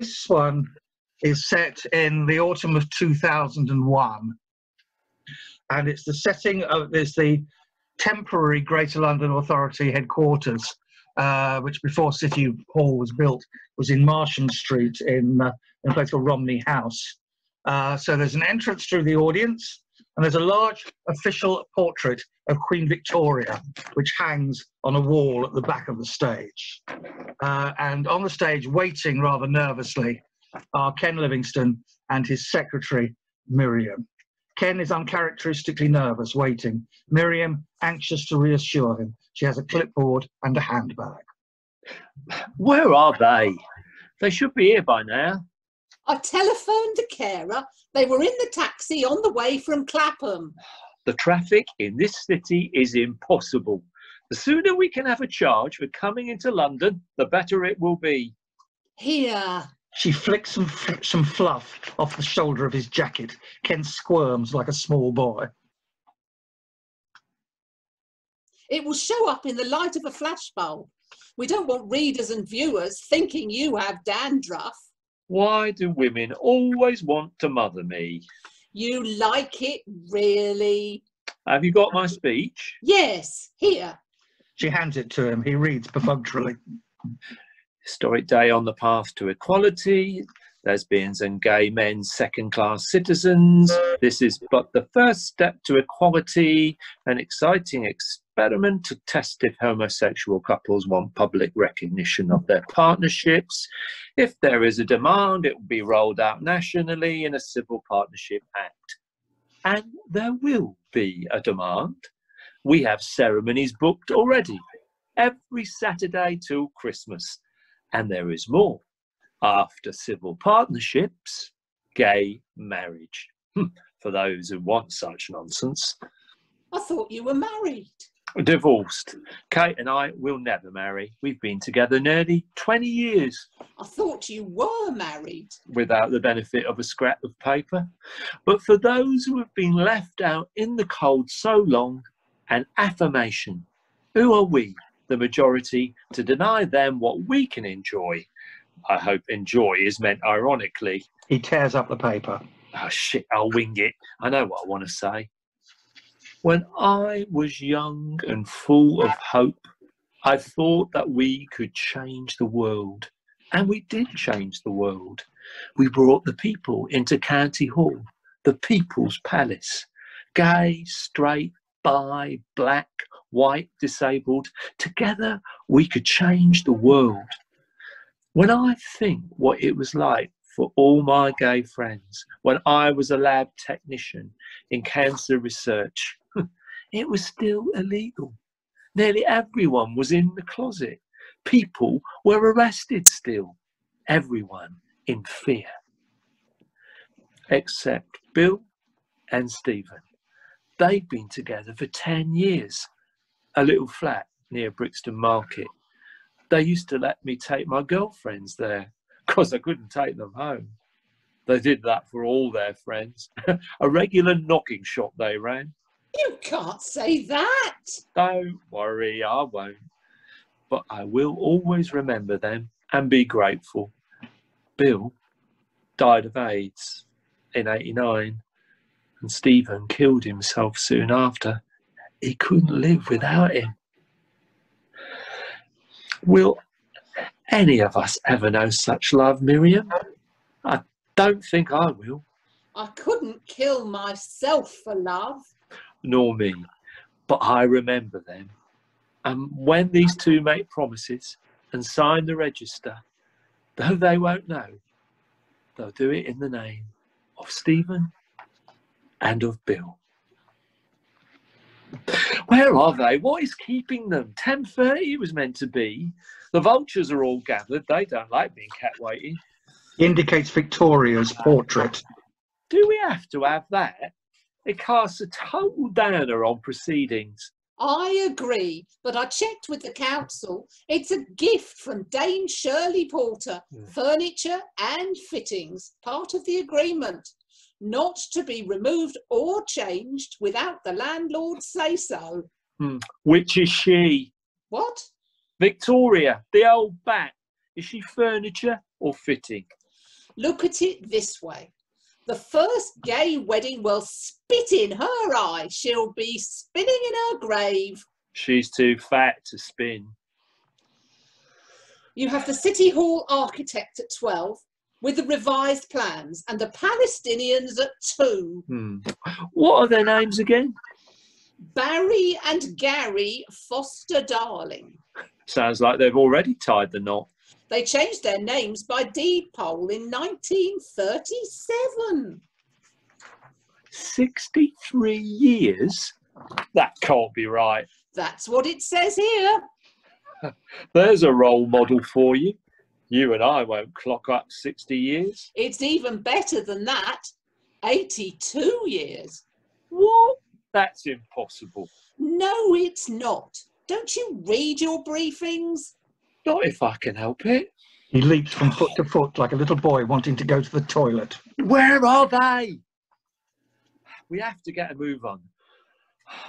This one is set in the autumn of 2001, and it's the setting of the temporary Greater London Authority headquarters, which before City Hall was built was in Marsham Street in a place called Romney House. So there's an entrance through the audience, and there's a large official portrait of Queen Victoria, which hangs on a wall at the back of the stage. And on the stage, waiting rather nervously, are Ken Livingstone and his secretary, Miriam. Ken is uncharacteristically nervous, waiting. Miriam, anxious to reassure him. She has a clipboard and a handbag. Where are they? They should be here by now. I telephoned a carer. They were in the taxi on the way from Clapham. The traffic in this city is impossible. The sooner we can have a charge for coming into London, the better it will be. Here. She flicks some fluff off the shoulder of his jacket. Ken squirms like a small boy. It will show up in the light of a flashbulb. We don't want readers and viewers thinking you have dandruff. Why do women always want to mother me? You like it, really? Have you got my speech? Yes, here. She hands it to him. He reads perfunctorily. Historic day on the path to equality. Lesbians and gay men second-class citizens. This is but the first step to equality, an exciting experiment to test if homosexual couples want public recognition of their partnerships. If there is a demand, it will be rolled out nationally in a Civil Partnership Act. And there will be a demand. We have ceremonies booked already, every Saturday till Christmas. And there is more. After civil partnerships, gay marriage. For those who want such nonsense. I thought you were married. Divorced. Kate and I will never marry. We've been together nearly 20 years. I thought you were married. Without the benefit of a scrap of paper. But for those who have been left out in the cold so long, an affirmation. Who are we, the majority, to deny them what we can enjoy? I hope enjoy is meant ironically. He tears up the paper. Oh, shit, I'll wing it. I know what I want to say. When I was young and full of hope, I thought that we could change the world. And we did change the world. We brought the people into County Hall, the People's Palace. Gay, straight, bi, black, white, disabled. Together, we could change the world. When I think what it was like for all my gay friends, when I was a lab technician in cancer research, it was still illegal. Nearly everyone was in the closet. People were arrested still. Everyone in fear. Except Bill and Stephen. They'd been together for 10 years. A little flat near Brixton Market. They used to let me take my girlfriends there because I couldn't take them home. They did that for all their friends. A regular knocking shop they ran. You can't say that. Don't worry, I won't. But I will always remember them and be grateful. Bill died of AIDS in '89 and Stephen killed himself soon after. He couldn't live without him. Will any of us ever know such love, Miriam? I don't think I will. I couldn't kill myself for love. Nor me, but I remember them. And when these two make promises and sign the register, though they won't know, they'll do it in the name of Stephen and of Bill. Where are they? What is keeping them? 10:30 it was meant to be. The vultures are all gathered. They don't like being kept waiting. He indicates Victoria's portrait. Do we have to have that? It casts a total downer on proceedings. I agree, but I checked with the council. It's a gift from Dame Shirley Porter. Furniture and fittings, part of the agreement. Not to be removed or changed without the landlord's say-so. Which is she? What? Victoria, the old bat. Is she furniture or fitting? Look at it this way. The first gay wedding will spit in her eye. She'll be spinning in her grave. She's too fat to spin. You have the City Hall architect at 12 with the revised plans and the Palestinians at 2. What are their names again? Barry and Gary Foster Darling. Sounds like they've already tied the knot. They changed their names by deed poll in 1937. 63 years? That can't be right. That's what it says here. There's a role model for you. You and I won't clock up 60 years. It's even better than that. 82 years. What? That's impossible. No, it's not. Don't you read your briefings? Not if I can help it. He leaps from foot to foot like a little boy wanting to go to the toilet. Where are they? We have to get a move on.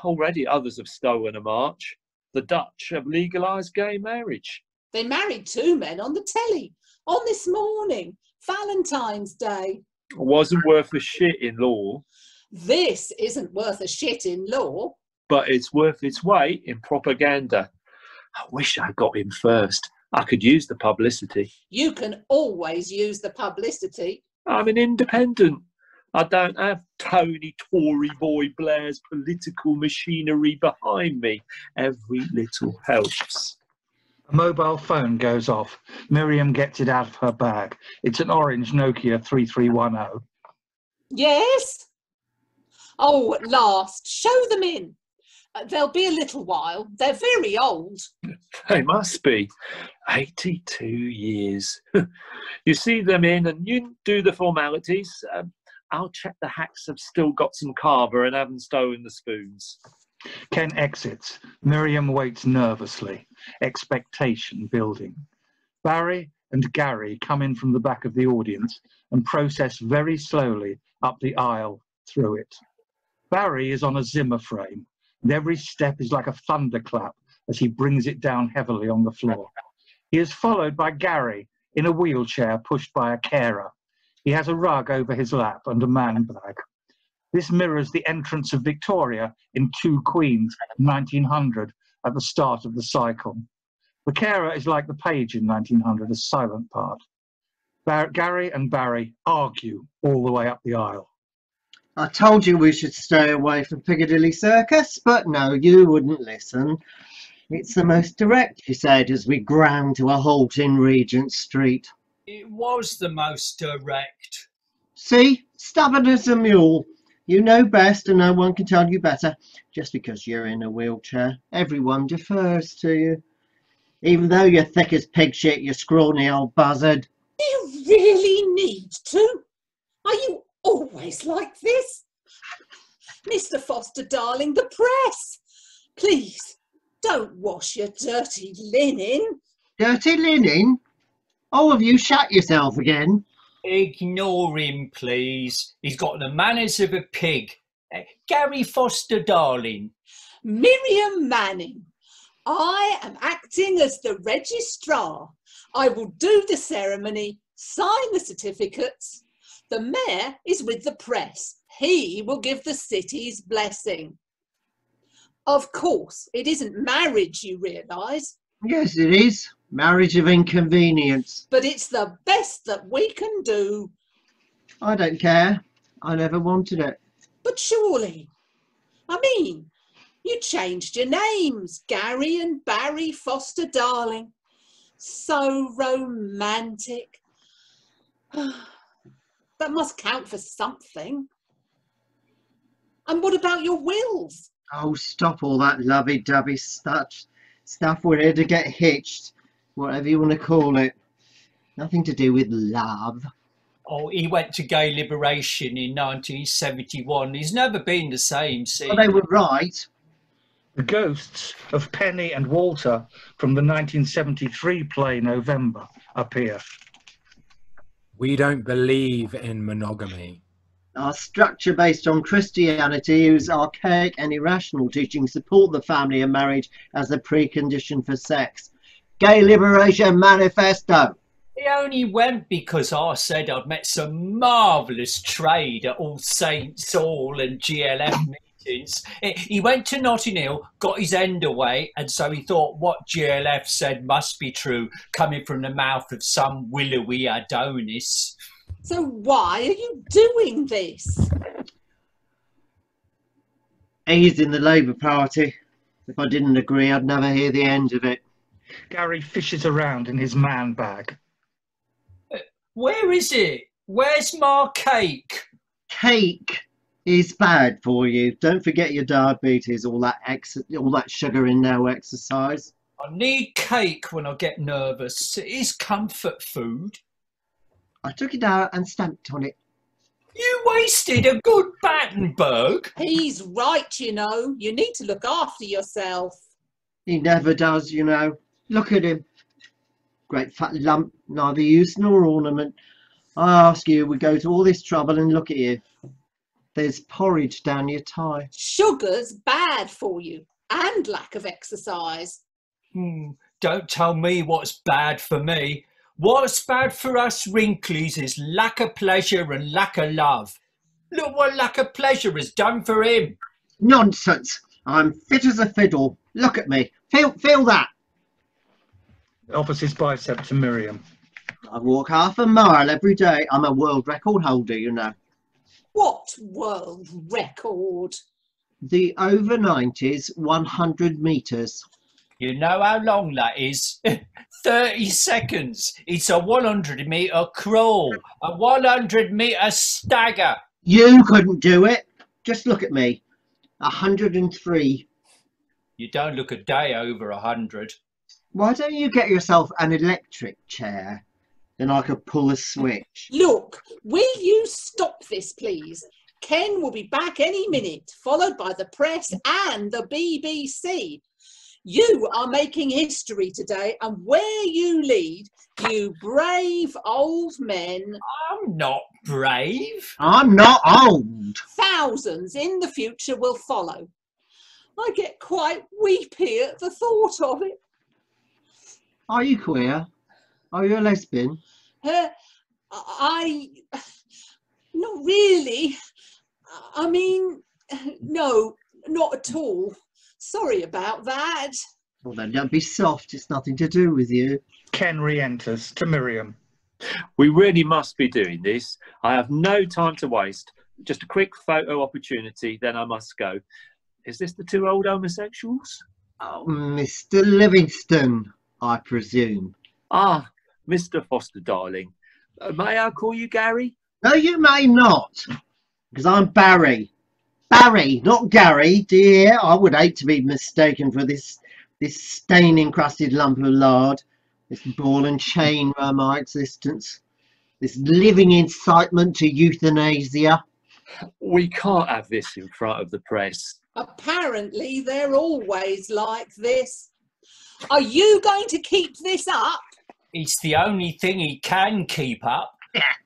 Already others have stolen a march. The Dutch have legalised gay marriage. They married 2 men on the telly on this morning, Valentine's Day. Wasn't worth a shit in law. This isn't worth a shit in law. But it's worth its weight in propaganda. I wish I got in first. I could use the publicity. You can always use the publicity. I'm an independent. I don't have Tony Tory boy Blair's political machinery behind me. Every little helps. A mobile phone goes off. Miriam gets it out of her bag. It's an orange Nokia 3310. Yes? Oh, at last. Show them in. They'll be a little while. They're very old. They must be. 82 years. You see them in and you do the formalities. I'll check the hacks have still got some carver and haven't stolen the spoons. Ken exits. Miriam waits nervously, expectation building. Barry and Gary come in from the back of the audience and process very slowly up the aisle through it. Barry is on a Zimmer frame, and every step is like a thunderclap as he brings it down heavily on the floor. He is followed by Gary in a wheelchair pushed by a carer. He has a rug over his lap and a man bag. This mirrors the entrance of Victoria in 2 Queens, 1900, at the start of the cycle. The carer is like the page in 1900, a silent part. Gary and Barry argue all the way up the aisle. I told you we should stay away from Piccadilly Circus, but no, you wouldn't listen. It's the most direct, you said, as we ground to a halt in Regent Street. It was the most direct. See? Stubborn as a mule. You know best and no one can tell you better. Just because you're in a wheelchair, everyone defers to you. Even though you're thick as pig shit, you scrawny old buzzard. Do you really need to? Are you always like this? Mr. Foster Darling, the press. Please, don't wash your dirty linen. Dirty linen? All of you shut yourself again. Ignore him, please. He's got the manners of a pig. Gary Foster Darling. Miriam Manning. I am acting as the registrar. I will do the ceremony, sign the certificates. The mayor is with the press. He will give the city's blessing. Of course, it isn't marriage, you realise. Yes, it is. Marriage of inconvenience. But it's the best that we can do. I don't care. I never wanted it. But surely, I mean, you changed your names, Gary and Barry Foster Darling. So romantic. That must count for something. And what about your wills? Oh, stop all that lovey-dovey stuff. We're here to get hitched. Whatever you want to call it. Nothing to do with love. Oh, he went to gay liberation in 1971. He's never been the same since. Well, they were right. The ghosts of Penny and Walter from the 1973 play November appear. We don't believe in monogamy. Our structure based on Christianity, whose archaic and irrational teachings support the family and marriage as a precondition for sex. Gay Liberation Manifesto. He only went because I said I'd met some marvellous trade at All Saints Hall and GLF meetings. He went to Notting Hill, got his end away, and so he thought what GLF said must be true, coming from the mouth of some willowy Adonis. So why are you doing this? He's in the Labour Party. If I didn't agree, I'd never hear the end of it. Gary fishes around in his man bag. Where is it? Where's my cake? Cake is bad for you. Don't forget your diabetes, all that sugar in no exercise. I need cake when I get nervous. It is comfort food. I took it out and stamped on it. You wasted a good Battenberg. He's right, you know. You need to look after yourself. He never does, you know. Look at him. Great fat lump, neither use nor ornament. I ask you, we go to all this trouble and look at you. There's porridge down your tie. Sugar's bad for you, and lack of exercise. Don't tell me what's bad for me. What's bad for us wrinklies is lack of pleasure and lack of love. Look what lack of pleasure has done for him. Nonsense. I'm fit as a fiddle. Look at me. Feel that. Offers his bicep to Miriam. I walk half a mile every day. I'm a world record holder, you know. What world record? The over 90s 100 metres. You know how long that is? 30 seconds. It's a 100-metre crawl, a 100-metre stagger. You couldn't do it. Just look at me. 103. You don't look a day over 100. Why don't you get yourself an electric chair? Then I could pull a switch. Look, will you stop this, please? Ken will be back any minute, followed by the press and the BBC. You are making history today, and where you lead, you brave old men. I'm not brave. I'm not old. Thousands in the future will follow. I get quite weepy at the thought of it. Are you queer? Are you a lesbian? Not really. I mean, no, not at all. Sorry about that. Well then, don't be soft. It's nothing to do with you. Ken re-enters to Miriam. We really must be doing this. I have no time to waste. Just a quick photo opportunity, then I must go. Is this the two old homosexuals? Oh, Mr. Livingstone, I presume. Ah, Mr. Foster, darling. May I call you Gary? No, you may not, because I'm Barry. Barry, not Gary, dear. I would hate to be mistaken for this stain-encrusted lump of lard, this ball and chain around my existence, this living incitement to euthanasia. We can't have this in front of the press. Apparently, they're always like this. Are you going to keep this up? It's the only thing he can keep up.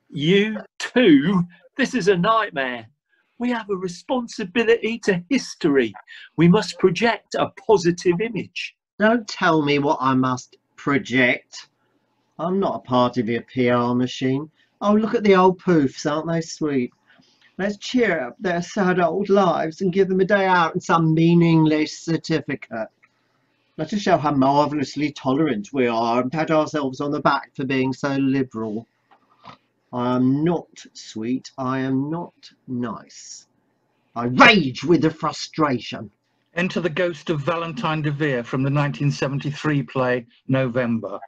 You too? This is a nightmare. We have a responsibility to history. We must project a positive image. Don't tell me what I must project. I'm not a part of your PR machine. Oh, look at the old poofs, aren't they sweet? Let's cheer up their sad old lives and give them a day out and some meaningless certificate. Let us show how marvellously tolerant we are and pat ourselves on the back for being so liberal. I am not sweet. I am not nice. I rage with the frustration. Enter the ghost of Valentine de Vere from the 1973 play November.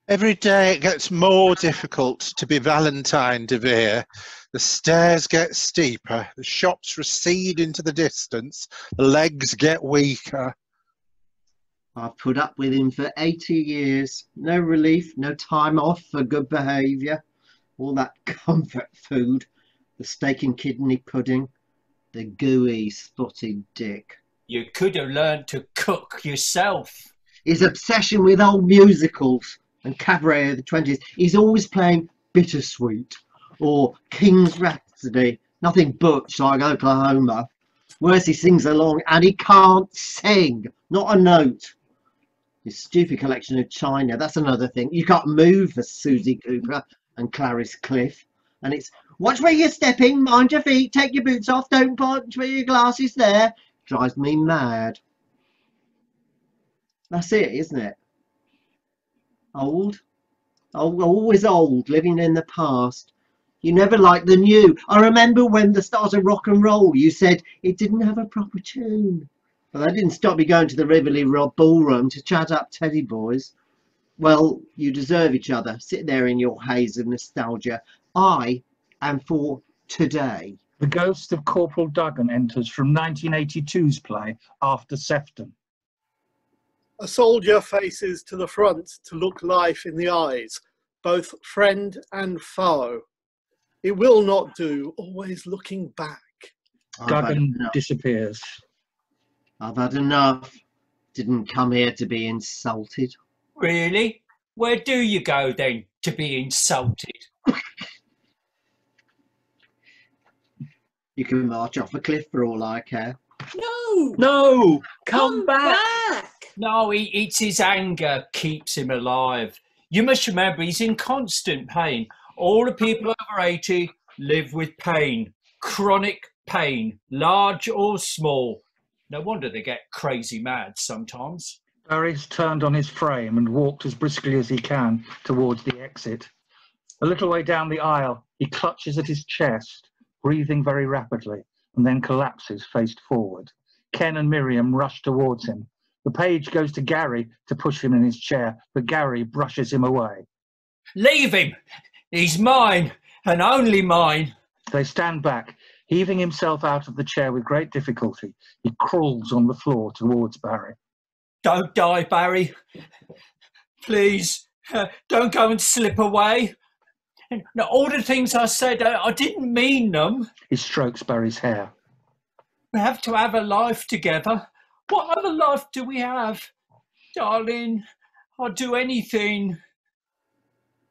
Every day it gets more difficult to be Valentine de Vere. The stairs get steeper, the shops recede into the distance, the legs get weaker. I've put up with him for 80 years. No relief, no time off for good behaviour. All that comfort food, the steak and kidney pudding, the gooey spotted dick. You could have learned to cook yourself. His obsession with old musicals and cabaret of the 20s. He's always playing Bittersweet or King's Rhapsody, nothing butch like Oklahoma. Worse, he sings along and he can't sing, not a note. His stupid collection of china, that's another thing. You can't move for Susie Cooper and Clarice Cliff. And it's, watch where you're stepping, mind your feet, take your boots off, don't punch where your glasses there. Drives me mad. That's it, isn't it? Old. Always old, living in the past. You never liked the new. I remember when the stars of rock and roll, you said it didn't have a proper tune. But that didn't stop me going to the Rivoli Ballroom to chat up Teddy boys. Well, you deserve each other. Sit there in your haze of nostalgia. I am for today. The ghost of Corporal Duggan enters from 1982's play After Sefton. A soldier faces to the front to look life in the eyes, both friend and foe. It will not do, always looking back. Duggan disappears. I've had enough. Didn't come here to be insulted. Really? Where do you go then to be insulted? You can march off a cliff for all I care. No! No! Come back! No, it's his anger keeps him alive. You must remember he's in constant pain. All the people over 80 live with pain. Chronic pain, large or small. No wonder they get crazy mad sometimes. Barry's turned on his frame and walked as briskly as he can towards the exit. A little way down the aisle, he clutches at his chest, breathing very rapidly, and then collapses face forward. Ken and Miriam rush towards him. The page goes to Gary to push him in his chair, but Gary brushes him away. Leave him! He's mine, and only mine. They stand back. Heaving himself out of the chair with great difficulty, he crawls on the floor towards Barry. Don't die, Barry. Please, don't go and slip away. Now, all the things I said, I didn't mean them. He strokes Barry's hair. We have to have a life together. What other life do we have? Darling, I'd do anything.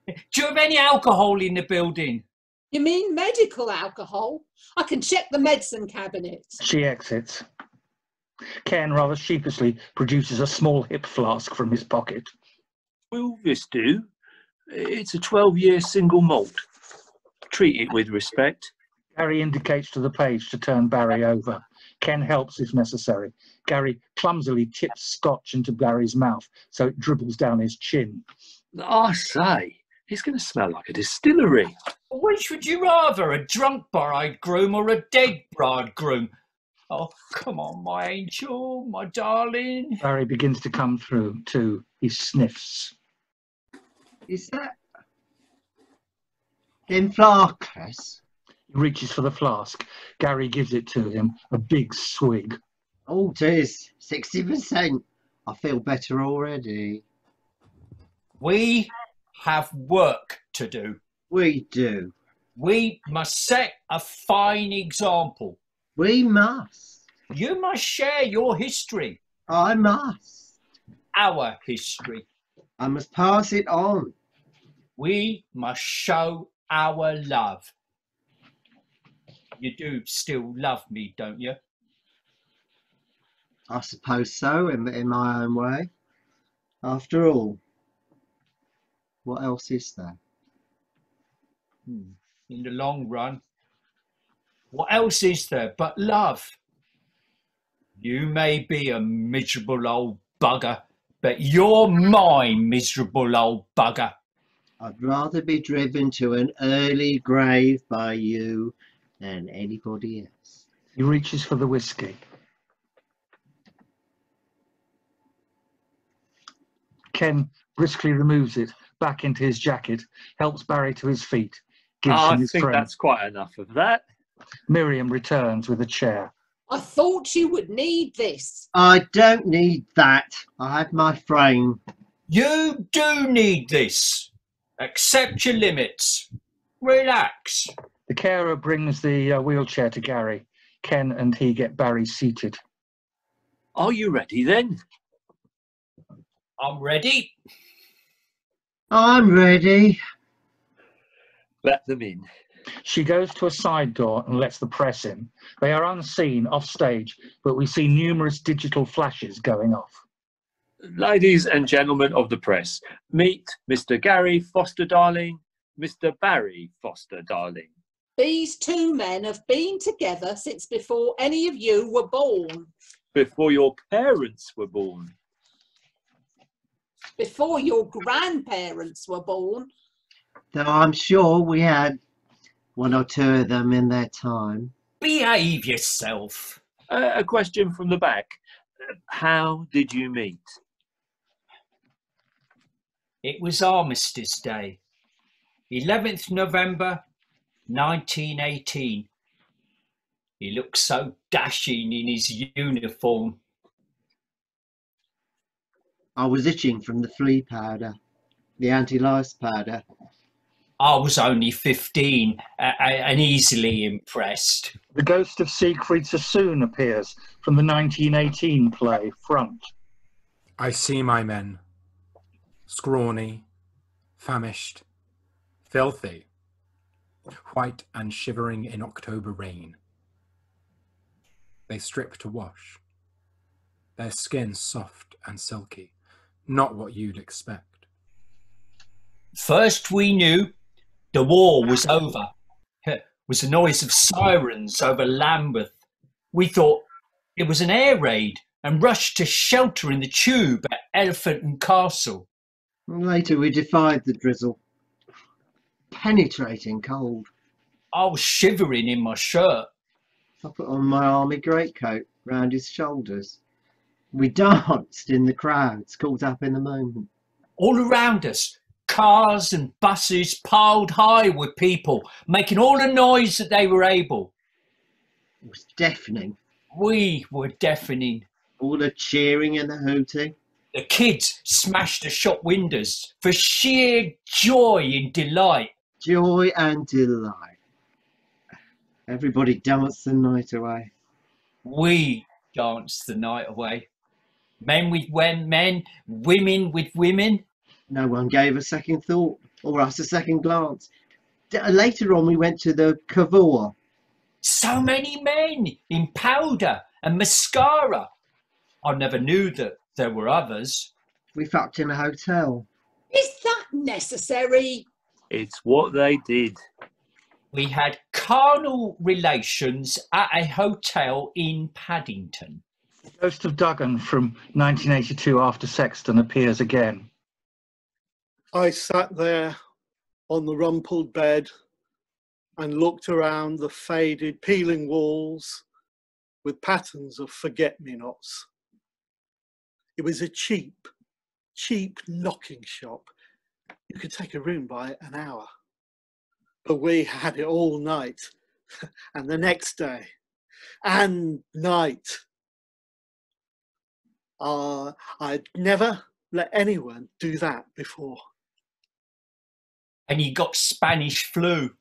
Do you have any alcohol in the building? You mean medical alcohol? I can check the medicine cabinet. She exits. Ken rather sheepishly produces a small hip flask from his pocket. Will this do? It's a 12-year single malt. Treat it with respect. Gary indicates to the page to turn Barry over. Ken helps if necessary. Gary clumsily tips scotch into Barry's mouth so it dribbles down his chin. I say, it's going to smell like a distillery. Which would you rather, a drunk bridegroom or a dead bridegroom? Oh, come on, my angel, my darling. Barry begins to come through, too. He sniffs. Is that in flaskless? He reaches for the flask. Gary gives it to him, a big swig. Oh, it is 60%. I feel better already. We have work to do. We do. We must set a fine example. We must. You must share your history. I must. Our history. I must pass it on. We must show our love. You do still love me, don't you? I suppose so, in my own way. After all, what else is there? In the long run, what else is there but love? You may be a miserable old bugger, but you're my miserable old bugger. I'd rather be driven to an early grave by you than anybody else. He reaches for the whiskey. Ken briskly removes it back into his jacket, helps Barry to his feet, gives him I his think friend. that's quite enough of that. Miriam returns with a chair. I thought you would need this. I don't need that. I have my frame. You do need this. Accept your limits. Relax. The carer brings the wheelchair to Gary. Ken and he get Barry seated. Are you ready then? I'm ready. I'm ready. Let them in. She goes to a side door and lets the press in. They are unseen off stage, but we see numerous digital flashes going off. Ladies and gentlemen of the press, meet Mr. Gary Foster Darling, Mr. Barry Foster Darling. These two men have been together since before any of you were born. Before your parents were born. Before your grandparents were born. Though I'm sure we had one or two of them in their time. Behave yourself. A question from the back. How did you meet? It was Armistice Day, 11th November 1918. He looked so dashing in his uniform. I was itching from the flea powder, the anti-lice powder. I was only 15 and easily impressed. The ghost of Siegfried Sassoon appears from the 1918 play Front. I see my men, scrawny, famished, filthy, white and shivering in October rain. They strip to wash, their skin soft and silky, not what you'd expect. First we knew the war was over. It was the noise of sirens over Lambeth. We thought it was an air raid and rushed to shelter in the tube at Elephant and Castle. Later we defied the drizzle. Penetrating cold. I was shivering in my shirt. I put on my army greatcoat round his shoulders. We danced in the crowds, caught up in the moment. All around us, cars and buses piled high with people, making all the noise that they were able. It was deafening. We were deafening. All the cheering and the hooting. The kids smashed the shop windows for sheer joy and delight. Joy and delight. Everybody danced the night away. We danced the night away. Men with men, women with women. No one gave a second thought or us a second glance. Later on we went to the Cavour. So many men in powder and mascara. I never knew that there were others. We fucked in a hotel. Is that necessary? It's what they did. We had carnal relations at a hotel in Paddington. The ghost of Duggan from 1982 After Sexton appears again. I sat there on the rumpled bed and looked around the faded, peeling walls with patterns of forget-me-nots. It was a cheap knocking shop. You could take a room by an hour. But we had it all night, and the next day, and night. I'd never let anyone do that before. And he got Spanish flu.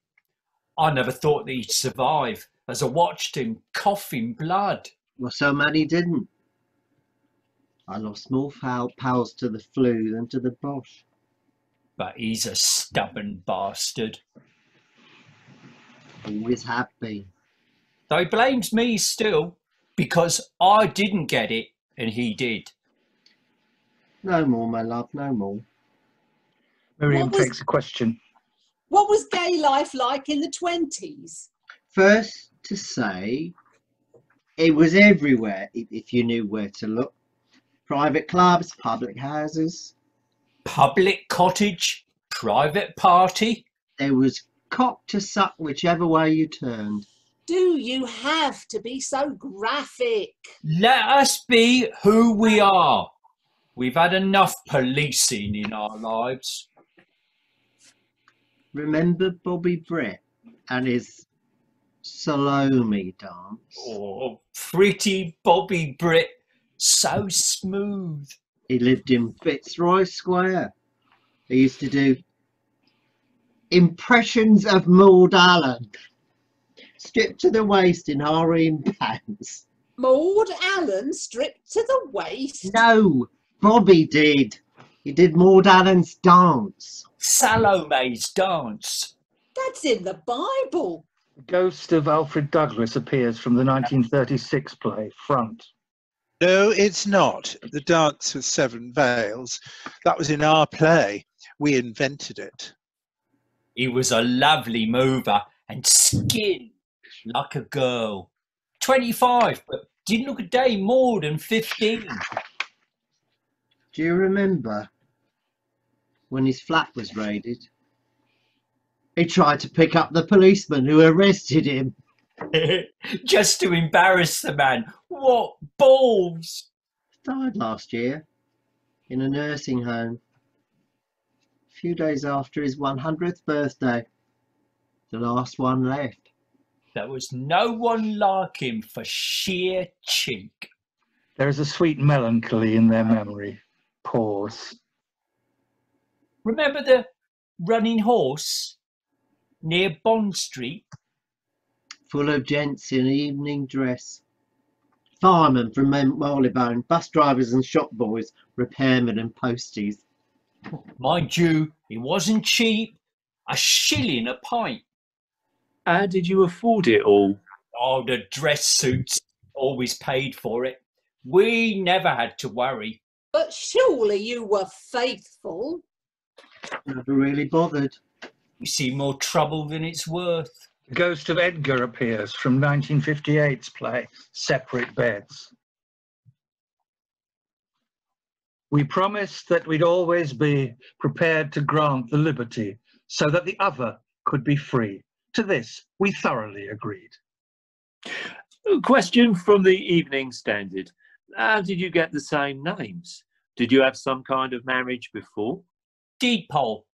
I never thought that he'd survive as I watched him coughing blood. Well, so many didn't. I lost more pals to the flu than to the Bosch. But he's a stubborn bastard. Always have been. Though he blames me still because I didn't get it and he did. No more, my love, no more. Miriam takes a question. What was gay life like in the 20s? First to say, it was everywhere if you knew where to look. Private clubs, public houses. Public cottage, private party. There was cock to suck whichever way you turned. Do you have to be so graphic? Let us be who we are. We've had enough policing in our lives. Remember Bobby Brett and his Salome dance? Oh, pretty Bobby Britt, so smooth. He lived in Fitzroy Square. He used to do impressions of Maud Allen, stripped to the waist in harem pants. Maud Allen stripped to the waist? No, Bobby did. He did Maud Allen's dance. Salome's dance. That's in the Bible. The ghost of Alfred Douglas appears from the 1936 play Front. No, it's not. The Dance with Seven Veils. That was in our play. We invented it. He was a lovely mover and skinned like a girl. 25, but didn't look a day more than 15. Do you remember when his flat was raided? He tried to pick up the policeman who arrested him. Just to embarrass the man. What balls! Died last year in a nursing home. A few days after his 100th birthday. The last one left. There was no one like him for sheer cheek. There is a sweet melancholy in their memory. Pause. Remember the running horse near Bond Street? Full of gents in evening dress. Firemen from Marylebone, bus drivers and shop boys, repairmen and posties. Mind you, it wasn't cheap. A shilling a pint. How did you afford it all? Oh, the dress suits always paid for it. We never had to worry. But surely you were faithful. Never really bothered. You see more trouble than it's worth. The ghost of Edgar appears from 1958's play, Separate Beds. We promised that we'd always be prepared to grant the liberty so that the other could be free. To this, we thoroughly agreed. A question from the Evening Standard. How did you get the same names? Did you have some kind of marriage before? Deed poll.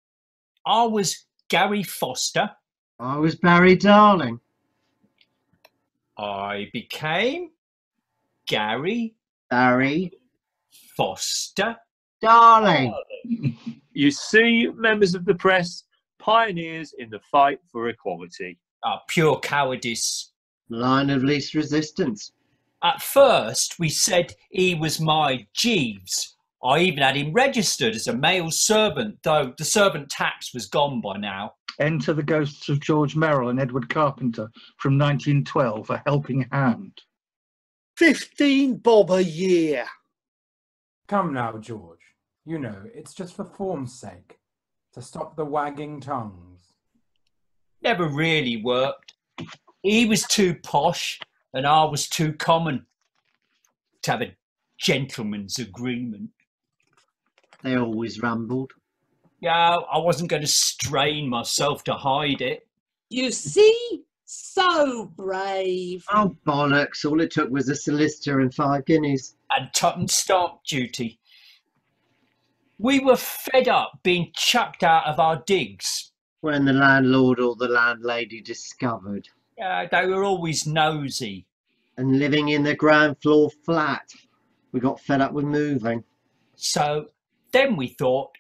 I was Gary Foster. I was Barry Darling. I became Gary Barry Foster. Darling. You see, members of the press, pioneers in the fight for equality. Pure cowardice. Line of least resistance. At first, we said he was my Jeeves. I even had him registered as a male servant, though the servant tax was gone by now. Enter the ghosts of George Merrill and Edward Carpenter from 1912, A Helping Hand. 15 bob a year. Come now, George. You know, it's just for form's sake, to stop the wagging tongues. Never really worked. He was too posh and I was too common to have a gentleman's agreement. They always rambled. Yeah, I wasn't going to strain myself to hide it. You see? So brave. Oh, bollocks. All it took was a solicitor and 5 guineas. And tuppence stamp duty. We were fed up being chucked out of our digs. When the landlord or the landlady discovered. They were always nosy. And living in the ground floor flat. We got fed up with moving. So then we thought,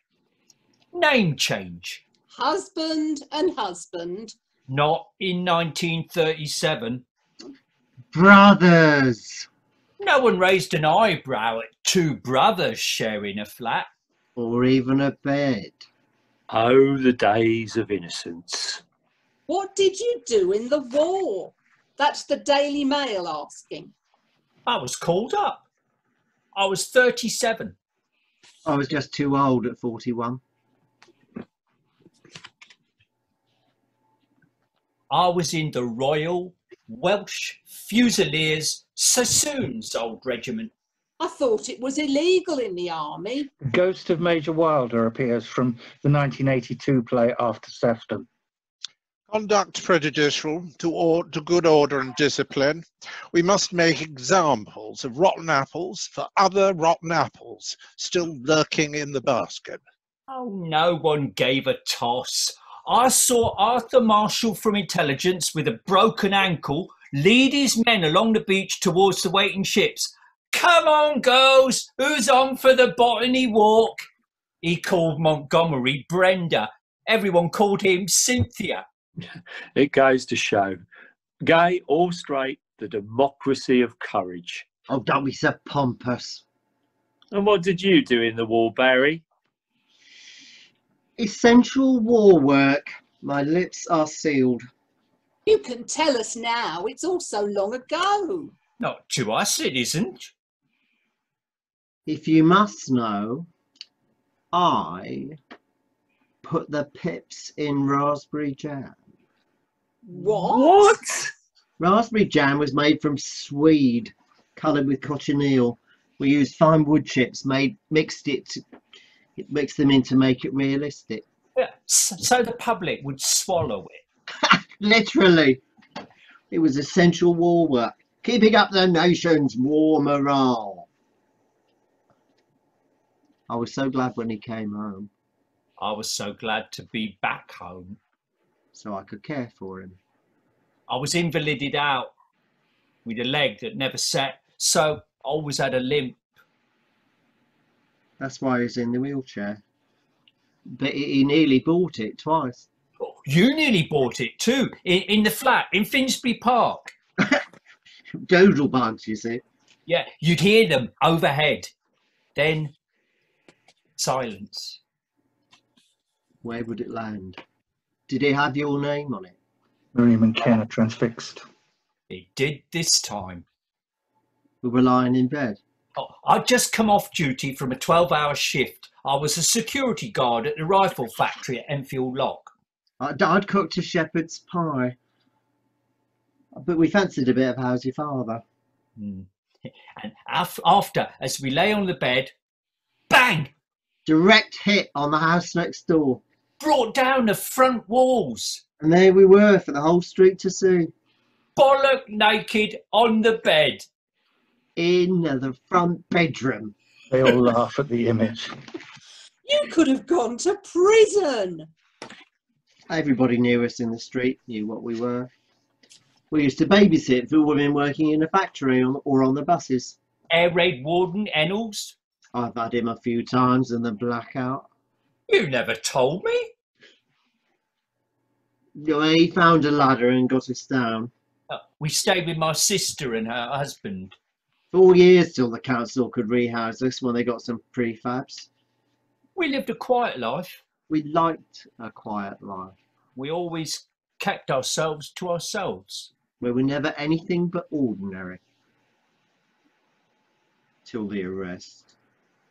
name change. Husband and husband. Not in 1937. Brothers. No one raised an eyebrow at two brothers sharing a flat. Or even a bed. Oh, the days of innocence. What did you do in the war? That's the Daily Mail asking. I was called up. I was 37. I was just too old at 41. I was in the Royal Welsh Fusiliers Sassoons old regiment. I thought it was illegal in the army. The ghost of Major Wilder appears from the 1982 play After Sefton. Conduct prejudicial to good order and discipline. We must make examples of rotten apples for other rotten apples still lurking in the basket. Oh, no one gave a toss. I saw Arthur Marshall from intelligence with a broken ankle lead his men along the beach towards the waiting ships. Come on, girls, who's on for the botany walk? He called Montgomery Brenda. Everyone called him Cynthia. It goes to show, gay or straight, the democracy of courage. Oh, don't be so pompous. And what did you do in the war, Barry? Essential war work. My lips are sealed. You can tell us now. It's all so long ago. Not to us, it isn't. If you must know, I put the pips in raspberry jam. What? Raspberry jam was made from swede, coloured with cochineal. We used fine wood chips, mixed them in to make it realistic. Yeah, so the public would swallow it. Literally. It was essential war work, keeping up the nation's war morale. I was so glad when he came home, I was so glad to be back home. so I could care for him. I was invalided out with a leg that never set, so I always had a limp. That's why he's in the wheelchair. But he nearly bought it twice. Oh, you nearly bought it too, in the flat in Finsbury Park. Doodle bugs, you see. Yeah, you'd hear them overhead. Then silence. Where would it land? Did it have your name on it? Miriam and Ken are transfixed. It did this time. We were lying in bed. Oh, I'd just come off duty from a 12-hour shift. I was a security guard at the rifle factory at Enfield Lock. I'd cooked a shepherd's pie. But we fancied a bit of How's Your Father. And after, as we lay on the bed, bang! Direct hit on the house next door. Brought down the front walls. And there we were for the whole street to see. Bollock naked on the bed. In the front bedroom. They all laugh at the image. You could have gone to prison. Everybody knew us in the street, knew what we were. We used to babysit for women working in a factory or on the buses. Air raid warden Ennals. I've had him a few times in the blackout. You never told me. He found a ladder and got us down. We stayed with my sister and her husband. 4 years till the council could rehouse us when they got some prefabs. We lived a quiet life. We liked a quiet life, We always kept ourselves to ourselves. where we never anything but ordinary. Till the arrest.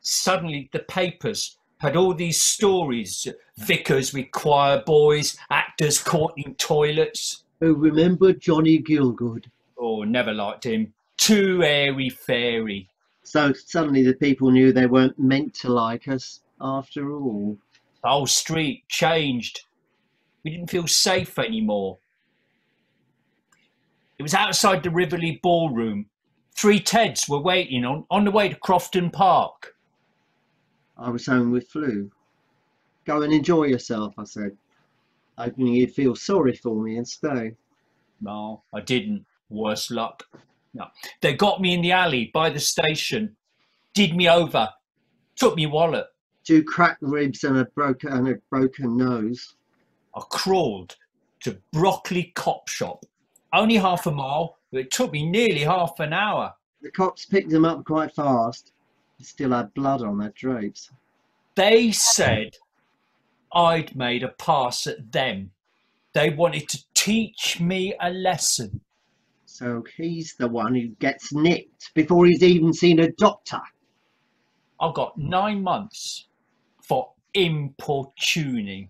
Suddenly the papers had all these stories. Vicars with choir boys, actors caught in toilets. Oh, remember Johnny Gielgud? Oh, never liked him. Too airy-fairy. So suddenly the people knew they weren't meant to like us after all. The whole street changed. We didn't feel safe anymore. It was outside the Rivoli ballroom. 3 Teds were waiting on the way to Crofton Park. I was home with flu. Go and enjoy yourself, I said, hoping you'd feel sorry for me and stay. No, I didn't. Worse luck. No. They got me in the alley by the station, did me over, took me wallet. 2 cracked ribs and a broken nose. I crawled to Broccoli Cop Shop. Only half a mile, but it took me nearly half an hour. The cops picked them up quite fast. They still had blood on their drapes. They said I'd made a pass at them. They wanted to teach me a lesson. So he's the one who gets nicked before he's even seen a doctor. I got 9 months for importuning.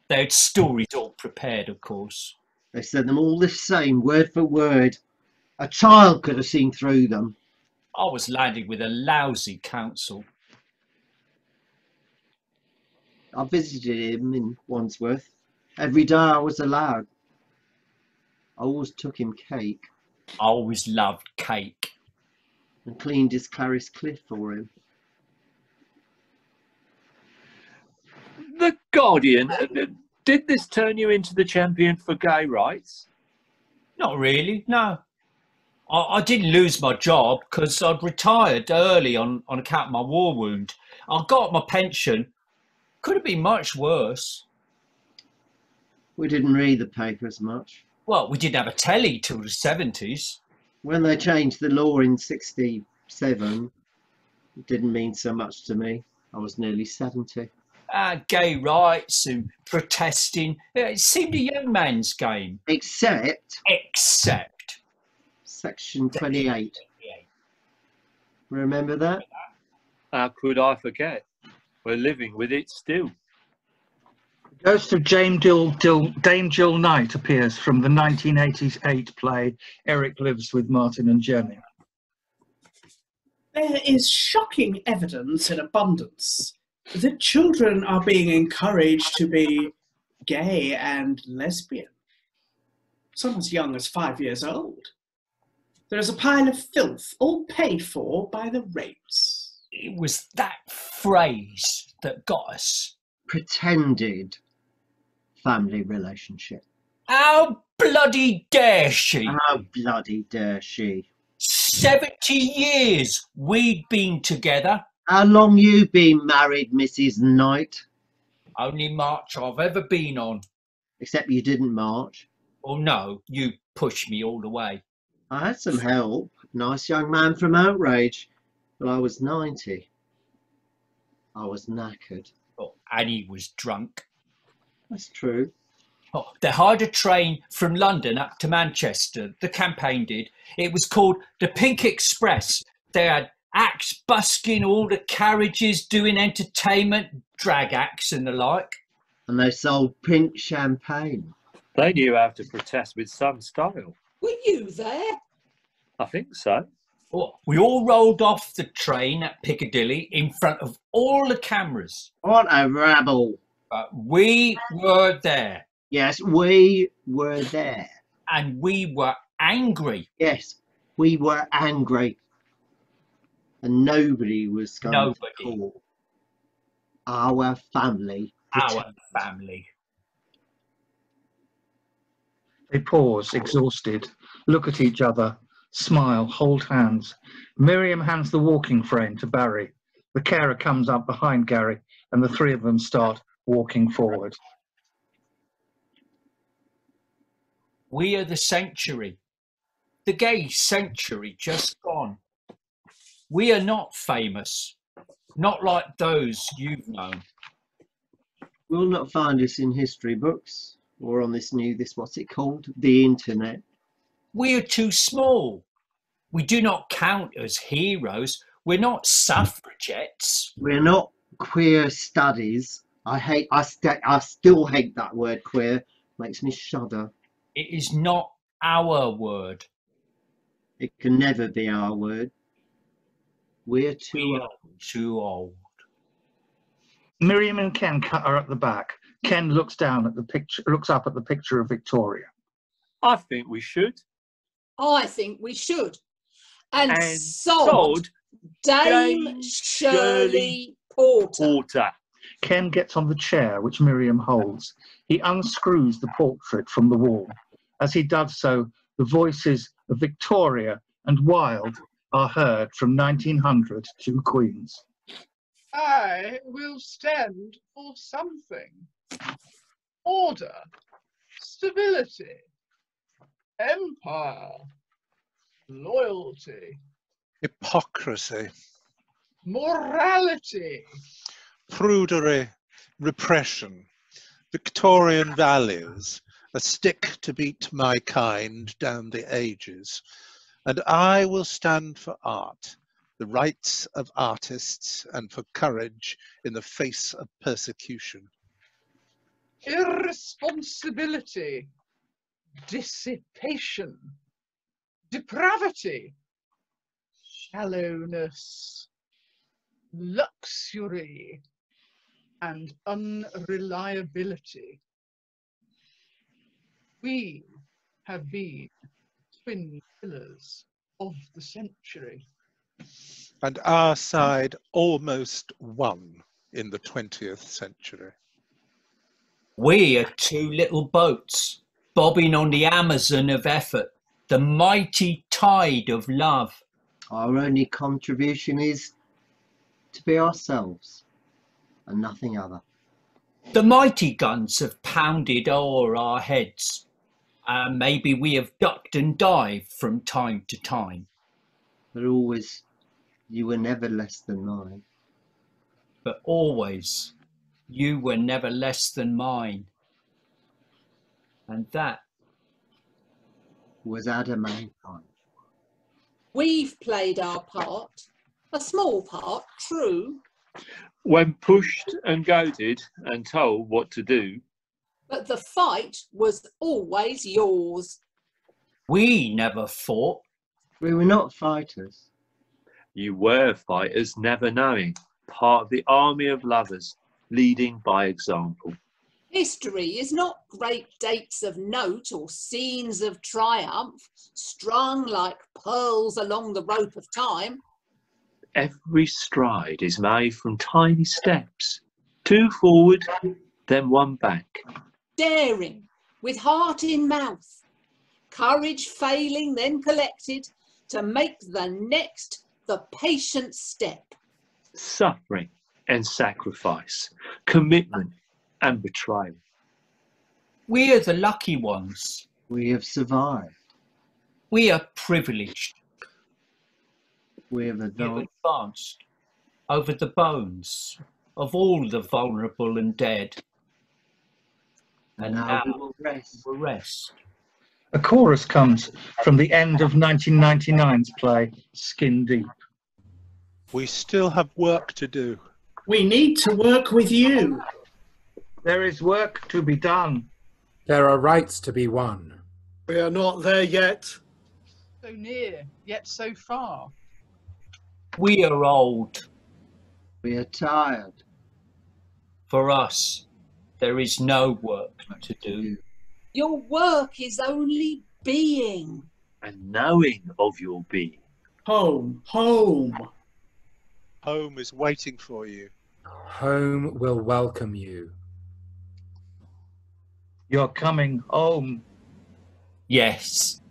They had stories all prepared, of course. They said them all the same, word for word. A child could have seen through them. I was landed with a lousy counsel. I visited him in Wandsworth. Every day I was allowed. I always took him cake I always loved cake. and cleaned his Clarice Cliff for him. The Guardian, did this turn you into the champion for gay rights? Not really, no. I didn't lose my job because I'd retired early on account of my war wound. I got my pension. Could have been much worse. We didn't read the papers much. Well, we didn't have a telly till the 70s. When they changed the law in 67, it didn't mean so much to me. I was nearly 70. Gay rights and protesting. It seemed a young man's game. Except Except. Section 28. Remember that? How could I forget? We're living with it still. The ghost of Dame Jill Knight appears from the 1988 play Eric Lives with Martin and Jenny. There is shocking evidence in abundance that children are being encouraged to be gay and lesbian. Some as young as 5 years old. There is a pile of filth, all paid for by the rates. It was that phrase that got us. Pretended family relationship. How bloody dare she? How bloody dare she? 70 years we'd been together. How long you been married, Mrs. Knight? Only march I've ever been on. Except you didn't march. Oh no, you pushed me all the way. I had some help. Nice young man from Outrage. But I was 90. I was knackered. Oh, and he was drunk. That's true. Oh, they hired a train from London up to Manchester. The campaign did. It was called the Pink Express. They had acts busking all the carriages, doing entertainment, drag acts and the like. And they sold pink champagne. They knew how to protest with some style. Were you there? I think so. Oh, we all rolled off the train at Piccadilly in front of all the cameras. What a rabble. But we were there. Yes, we were there. And we were angry. Yes, we were angry. And nobody was going to call our family. Our family. They pause, exhausted, look at each other, smile, hold hands. Miriam hands the walking frame to Barry. The carer comes up behind Gary, and the three of them start walking forward. We are the century. The gay century just gone. We are not famous. Not like those you've known. Will not find us in history books or on what's it called? The internet. We are too small. We do not count as heroes. We're not suffragettes. We're not queer studies. I still hate that word queer. Makes me shudder. It is not our word. It can never be our word. We're too old. Too old. Miriam and Ken are at the back. Ken looks down at the picture, looks up at the picture of Victoria. I think we should. I think we should. And And sod Dame Shirley Porter. Ken gets on the chair which Miriam holds. He unscrews the portrait from the wall. As he does so, the voices of Victoria and Wilde are heard from 1900 to Queen's. I will stand for something. Order, stability, empire, loyalty, Hypocrisy, morality, prudery, repression, Victorian values, a stick to beat my kind down the ages. And I will stand for art, the rights of artists, and for courage in the face of persecution. irresponsibility, dissipation, depravity, shallowness, luxury, and unreliability. We have been twin pillars of the century. And our side almost won in the 20th century. We are two little boats bobbing on the Amazon of effort, the mighty tide of love. Our only contribution is to be ourselves and nothing other. The mighty guns have pounded o'er our heads. Maybe we have ducked and dived from time to time. But always, you were never less than mine. But always, you were never less than mine. And that Was adamantine. We've played our part. A small part, true, When pushed and goaded and told what to do, but the fight was always yours. We never fought. We were not fighters. you were fighters, never knowing, part of the army of lovers, leading by example. History is not great dates of note or scenes of triumph, strung like pearls along the rope of time. Every stride is made from tiny steps, 2 forward, then 1 back. Daring, with heart in mouth, courage failing, then collected, to make the next the patient step. Suffering and sacrifice, commitment and betrayal. We are the lucky ones. We have survived. We are privileged. We have We have advanced. advanced over the bones of all the vulnerable and dead. And now we will rest. we'll rest. A chorus comes from the end of 1999's play, Skin Deep. We still have work to do. We need to work with you. There is work to be done. There are rights to be won. We are not there yet. So near, yet so far. We are old. We are tired. For us, there is no work to do. Your work is only being. And knowing of your being. Home, home. Home is waiting for you. Home will welcome you. You're coming home. Yes.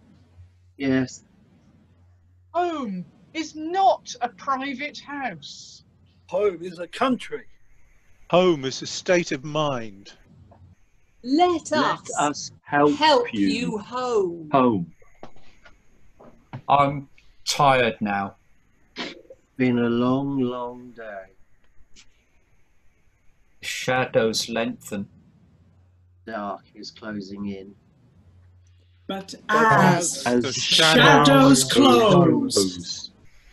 Yes. Home is not a private house. Home is a country. Home is a state of mind. Let Let us us help you home. home. I'm tired now. Been a long, long day. The shadows lengthen. Dark is closing in. But as as the shadows close,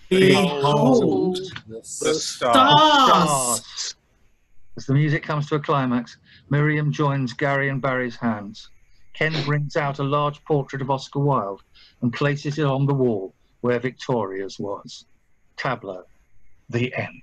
behold The the stars. stars. As the music comes to a climax, Miriam joins Gary and Barry's hands. Ken brings out a large portrait of Oscar Wilde and places it on the wall where Victoria's was. Tableau. The end.